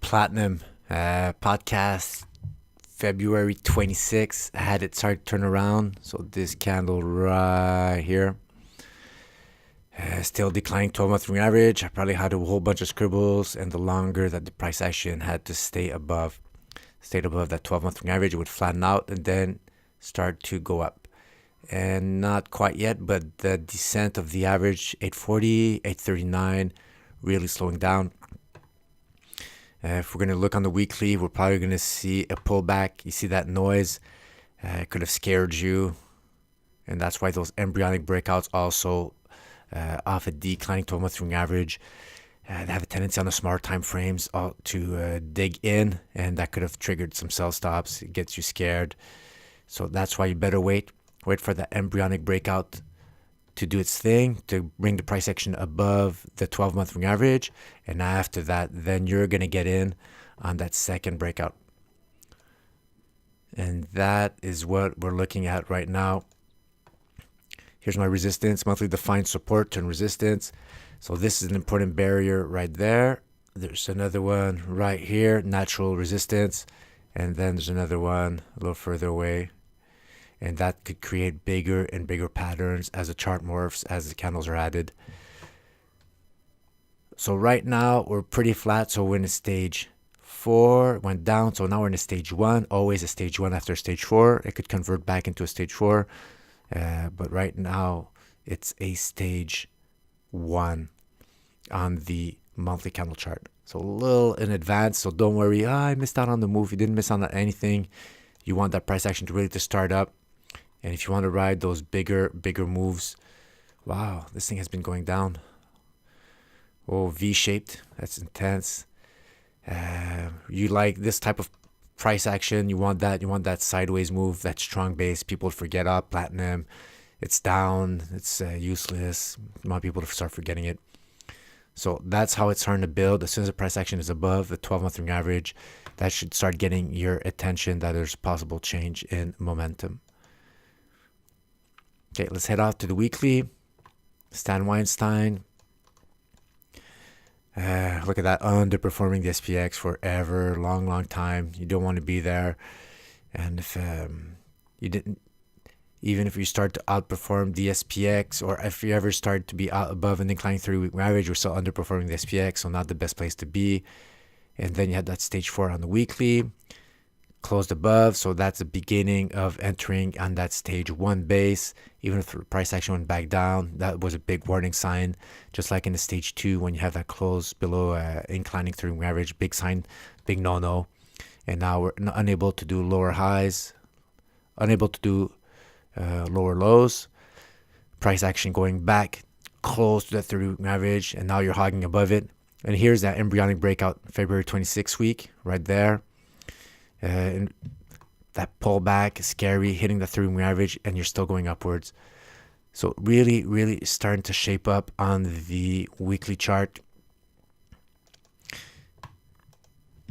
Platinum podcast February 26th. I had it start to turn around. So this candle right here. Still declining 12-month moving average. I probably had a whole bunch of scribbles, and the longer that the price action had to stay above that 12-month moving average, it would flatten out and then start to go up. And not quite yet, but the descent of the average 840, 839 really slowing down. If we're going to look on the weekly, we're probably going to see a pullback. You see that noise? It could have scared you. And that's why those embryonic breakouts also off a declining 12-month moving average, they have a tendency on the smaller time frames to dig in, and that could have triggered some sell stops. It gets you scared. So that's why you better wait for that embryonic breakout to do its thing, to bring the price action above the 12-month moving average. And after that, then you're going to get in on that second breakout. And that is what we're looking at right now. Here's my resistance, monthly defined support and resistance. So this is an important barrier right there. There's another one right here, natural resistance. And then there's another one a little further away. And that could create bigger and bigger patterns as the chart morphs, as the candles are added. So right now, we're pretty flat. So we're in a stage 4, went down. So now we're in a stage 1, always a stage 1 after stage 4. It could convert back into a stage 4. But right now, it's a stage 1 on the monthly candle chart. So a little in advance. So don't worry, I missed out on the move. You didn't miss out on anything. You want that price action to really to start up. And if you want to ride those bigger moves, wow, this thing has been going down. Oh, V-shaped. That's intense. You like this type of price action. You want that sideways move, that strong base. People forget platinum. It's down. It's useless. You want people to start forgetting it. So that's how it's starting to build. As soon as the price action is above the 12-month moving average, that should start getting your attention that there's possible change in momentum. Okay, let's head off to the weekly. Stan Weinstein. Look at that, underperforming the SPX forever, long time. You don't want to be there. And if even if you start to outperform the SPX, or if you ever start to be out above an inclining 30-week average, you're still underperforming the SPX, so not the best place to be. And then you had that stage 4 on the weekly, closed above, so that's the beginning of entering on that stage 1 base. Even if the price action went back down, that was a big warning sign. Just like in the stage 2, when you have that close below inclining 30-week average, big sign, big no-no. And now we're unable to do lower highs, unable to do lower lows. Price action going back close to that 30-week average, and now you're hogging above it. And here's that embryonic breakout, February 26th week, right there. And that pullback is scary, hitting the 30-week average, and you're still going upwards. So really starting to shape up on the weekly chart.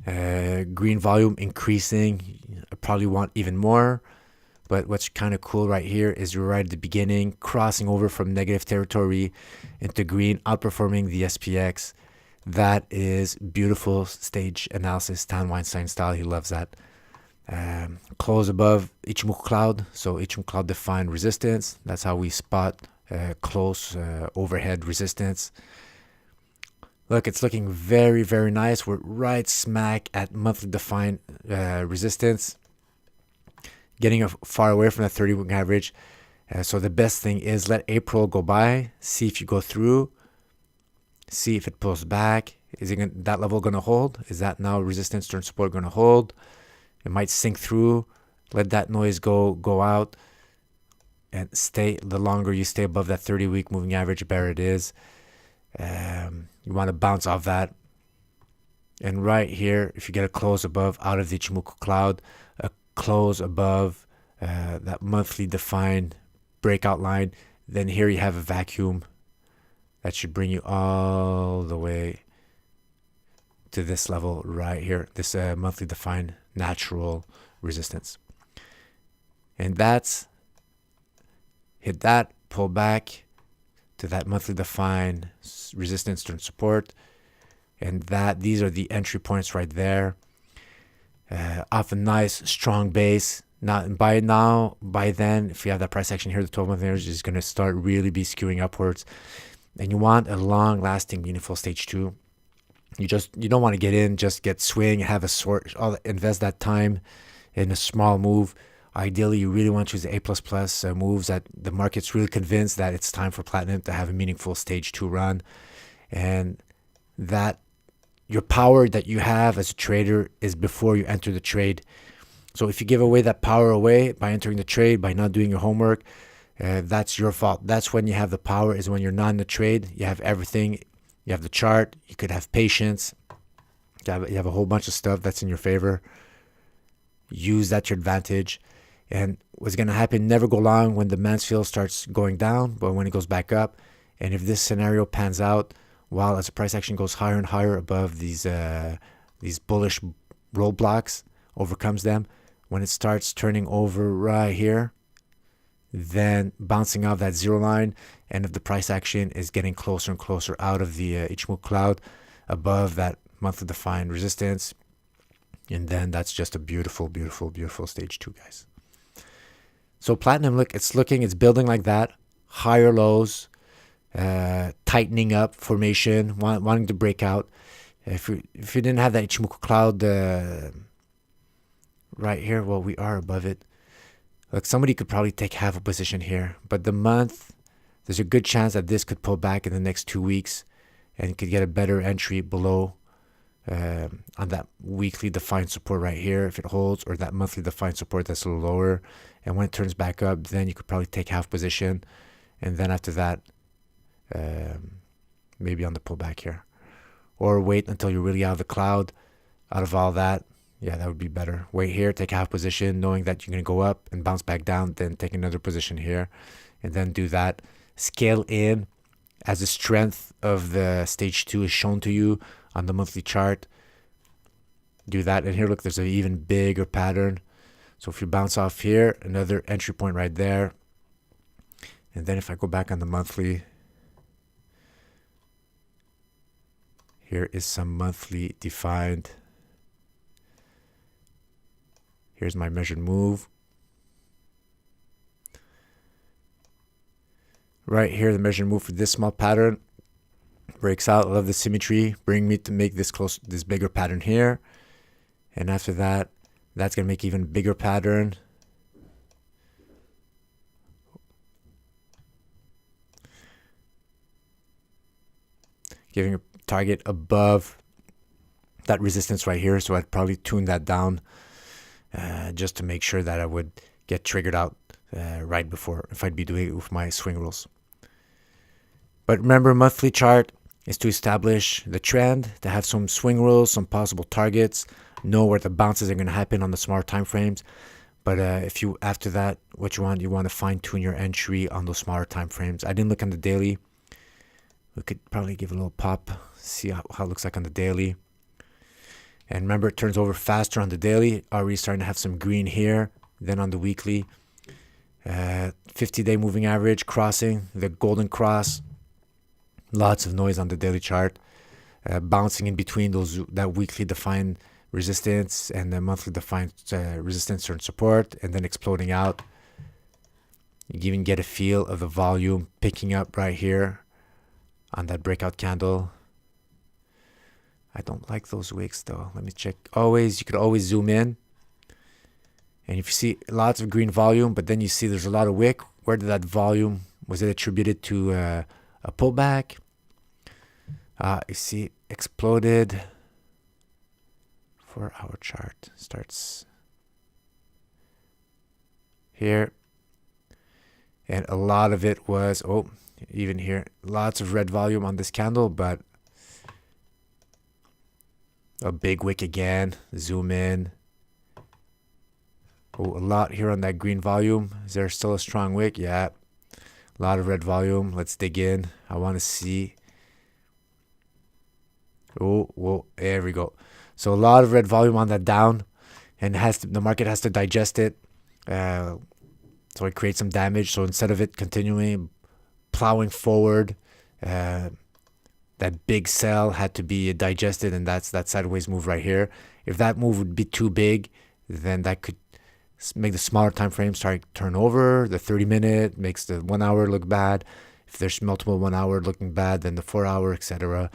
Green volume increasing. I probably want even more. But what's kind of cool right here is we're right at the beginning, crossing over from negative territory into green, outperforming the SPX. That is beautiful stage analysis, Stan Weinstein style. He loves that. Close above Ichimoku cloud. So Ichimoku cloud defined resistance. That's how we spot close overhead resistance. Look, it's looking very nice. We're right smack at monthly defined resistance. Getting far away from that 30-week average. So the best thing is let April go by. See if you go through. See if it pulls back. Is that level going to hold? Is that now resistance turn support going to hold? It might sink through. Let that noise go out. And stay. The longer you stay above that 30-week moving average, the better it is. You want to bounce off that. And right here, if you get a close above out of the Ichimoku cloud, a close above that monthly defined breakout line, then here you have a vacuum that should bring you all the way to this level right here, this monthly defined natural resistance. And that's hit that, pull back, to that monthly defined resistance and support. And these are the entry points right there. Off a nice strong base. Not by then, if you have that price action here, the 12-month average is going to start really be skewing upwards. And you want a long-lasting, meaningful stage 2. You don't want to get in, just get swing, have a sort, invest that time in a small move. Ideally, you really want to choose the A++ moves that the market's really convinced that it's time for Platinum to have a meaningful stage 2 run, and that your power that you have as a trader is before you enter the trade. So if you give away that power away by entering the trade, by not doing your homework, that's your fault. That's when you have the power, is when you're not in the trade. You have everything. You have the chart. You could have patience. You have a whole bunch of stuff that's in your favor. Use that to your advantage. And what's going to happen, never go long when the Mansfield starts going down, but when it goes back up. And if this scenario pans out, while as the price action goes higher and higher above these bullish roadblocks, overcomes them, when it starts turning over right here, then bouncing off that zero line, and if the price action is getting closer and closer out of the Ichimoku cloud above that monthly defined resistance, and then that's just a beautiful, beautiful, beautiful stage 2, guys. So Platinum, look, it's building like that, higher lows, tightening up formation, wanting to break out. If you didn't have that Ichimoku cloud right here, well, we are above it. Look, somebody could probably take half a position here, but the month, there's a good chance that this could pull back in the next 2 weeks and could get a better entry below on that weekly defined support right here if it holds, or that monthly defined support that's a little lower. And when it turns back up, then you could probably take half position, and then after that, maybe on the pullback here, or wait until you're really out of the cloud, out of all that. Yeah, that would be better. Wait here, take half position, knowing that you're going to go up and bounce back down, then take another position here, and then do that. Scale in as the strength of the stage 2 is shown to you on the monthly chart. Do that. And here, look, there's an even bigger pattern. So if you bounce off here, another entry point right there. And then if I go back on the monthly, here is some monthly defined. Here's my measured move. Right here, the measured move for this small pattern breaks out. I love the symmetry. Bring me to make this bigger pattern here. And after that, that's going to make even bigger pattern. Giving a target above that resistance right here. So I'd probably tune that down just to make sure that I would get triggered out right before, if I'd be doing it with my swing rules. But remember, monthly chart is to establish the trend, to have some swing rules, some possible targets, know where the bounces are going to happen on the smaller time frames. But if you, after that, what you want to fine tune your entry on those smaller time frames. I didn't look on the daily. We could probably give a little pop, see how it looks like on the daily. And remember, it turns over faster on the daily. Already starting to have some green here. Then on the weekly, 50-day moving average crossing the golden cross. Lots of noise on the daily chart, bouncing in between that weekly defined resistance and the monthly defined resistance and support, and then exploding out. You even get a feel of the volume picking up right here on that breakout candle. I don't like those wicks though. Let me check. You could always zoom in. And if you see lots of green volume, but then you see there's a lot of wick, where did that volume, was it attributed to a pullback? You see exploded for our chart. Starts here. And a lot of it was, even here, lots of red volume on this candle, but a big wick again. Zoom in. A lot here on that green volume. Is there still a strong wick? Yeah. A lot of red volume. Let's dig in. I want to see. There we go. So a lot of red volume on that down, and the market has to digest it. So it creates some damage. So instead of it continuing plowing forward. That big sell had to be digested, and that's that sideways move right here. If that move would be too big, then that could make the smaller time frame start turn over. The 30-minute makes the 1 hour look bad. If there's multiple 1 hour looking bad, then the 4 hour, etc.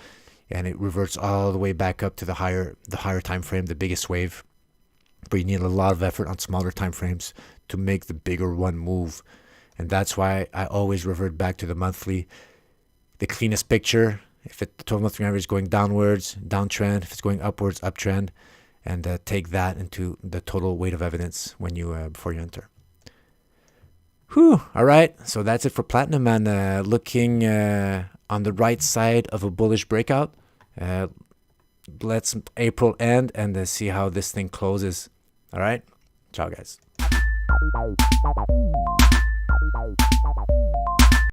And it reverts all the way back up to the higher time frame, the biggest wave. But you need a lot of effort on smaller time frames to make the bigger one move. And that's why I always revert back to the monthly. The cleanest picture, if the 12-month average is going downwards, downtrend. If it's going upwards, uptrend. And take that into the total weight of evidence when you before you enter. Whew. All right. So that's it for platinum. And looking on the right side of a bullish breakout. Let's April end and see how this thing closes. All right. Ciao, guys.